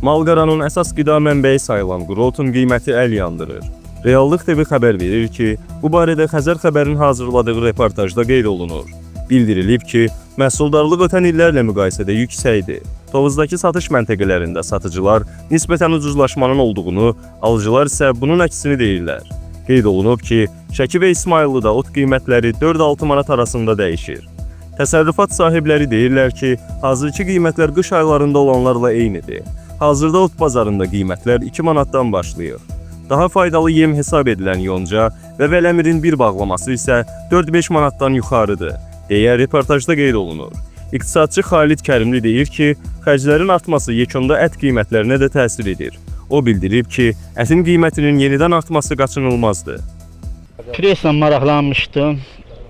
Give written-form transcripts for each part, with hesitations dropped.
Malqaranın əsas qida mənbəyi sayılan quru otun qiyməti əl yandırır. Reallıq TV xəbər verir ki, bu barədə Xəzər xəbərin hazırladığı reportajda qeyd olunur. Bildirilib ki, məhsuldarlıq ötən illərlə müqayisədə yüksəkdir. Tovuzdakı satış məntəqələrində satıcılar nisbətən ucuzlaşmanın olduğunu, alıcılar isə bunun əksini deyirlər. Qeyd olunub ki, Şəki və İsmayıllıda ot qiymətləri 4-6 manat arasında dəyişir. Təsərrüfat sahibləri deyirlər ki, hazırki qiymətlər qış aylarında olanlarla eynidir. Hazırda ot bazarında qiymətlər 2 manatdan başlayır. Daha faydalı yem hesab edilən yonca və vələmirin bir bağlaması isə 4-5 manatdan yuxarıdır, deyə reportajda qeyd olunur. İqtisadçı Xalid Kərimli deyir ki, xərclərin artması yekunda ət qiymətlərinə də təsir edir. O bildirib ki, ətin qiymətinin yenidən artması qaçınılmazdır. Preslə maraqlanmışdım,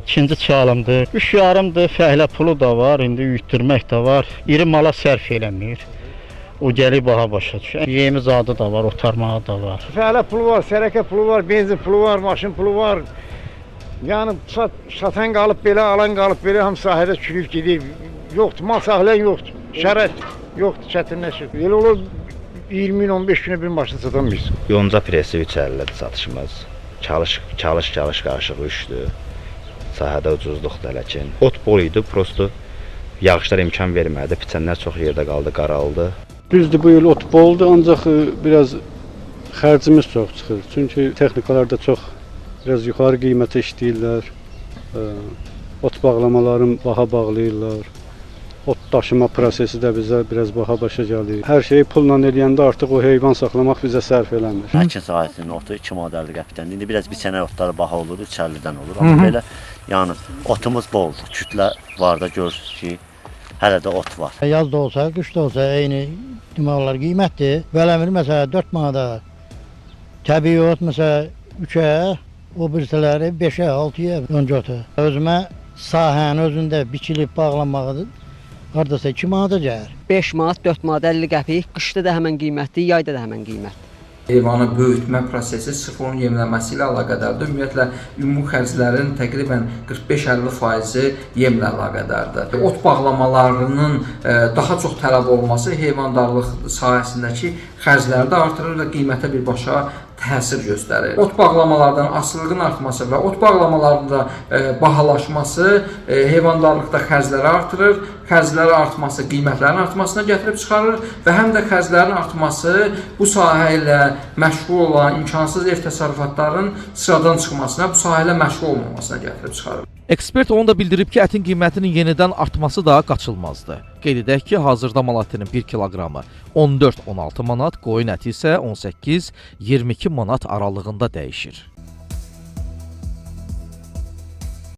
ikinci çalımdır. 3 yarımdır, fəhlə pulu da var, indi üyütdürmək də var. İri mala sərf eləmir. O gəlib baha başa düşür. Yemi zadı da var, otarmağı da var. Fəhlə pulu var, sərəkə pulu var, benzin pulu var, maşın pulu var. Yəni satan qalıb belə, alan qalıb belə, ham sahədə çürüyüb gedir. Yoxdur, mal saxlayan yoxdur. Şərait yoxdur, çətinləşir. Elə olur 20 gün, 15 günə bir maşın satan biz. Yonca presi 3.50-dir satışımız. Çalış qarışığı 3-dür. Sahədə ucuzluqdur lakin. Ot bol idi, prosto yağışlar imkan vermədi, biçənlər çox yerdə qaldı, qaraldı. Düzdür, bu il ot boldur, ancaq biraz xərcimiz çox çıxır. Çünki texnikalarda çox biraz yuxarı qiymətə işləyirlər. Ot bağlamaların baha bağlayırlar. Ot daşıma prosesi də bizə biraz baha başa gəlir. Hər şeyi pulla eləyəndə artıq o heyvan saxlamaq bizə sərf eləmir. Əkin sahəsinin otu 2 manat 50 qəpikdən. İndi biraz biçənə otları baha olur, 3.50-dən olur. Amma belə yəni otumuz boldur. Kütlə var da görürsünüz ki, hələ də ot var. Yaz da olsa, qış da olsa eyni demələr qiymətdir. Vələmir məsələn 4 manata, təbii ot məsələn 3-ə, o birisləri 5-ə, 6-ya yonca otu. Özümə sahənin özündə biçilib bağlanmaqdır. Hardasa 2 manata gəlir. 5 manat, 4 manat 50 qəpik, qışda da həmən qiymətdir, yayda da həmən qiymətdir. Heyvanı böyütmə prosesi sırf onun yemləməsi ilə əlaqədardır. Ümumiyyətlə, ümumi xərclərin təqribən 45-50%-i yemlə əlaqədardır. Ot bağlamalarının daha çox tələb olması heyvandarlıq sahəsindəki xərcləri də artırır və qiymətə birbaşa təsir göstərir. Ot bağlamalardan asılılığın artması və ot bağlamalarında bahalaşması heyvandarlıqda xərcləri artırır. Xərcləri artması qiymətlərin artmasına gətirib çıxarır və həm də xərclərin artması bu sahə ilə məşğul olan imkansız ev təsərrüfatlarının sıradan çıxmasına, bu sahə ilə məşğul olmamasına gətirib çıxarır. Ekspert onu da bildirib ki, ətin qiymətinin yenidən artması da qaçılmazdır. Qeyd edək ki, hazırda mal ətinin 1 kiloqramı 14-16 manat, qoyun əti isə 18-22 manat aralığında dəyişir.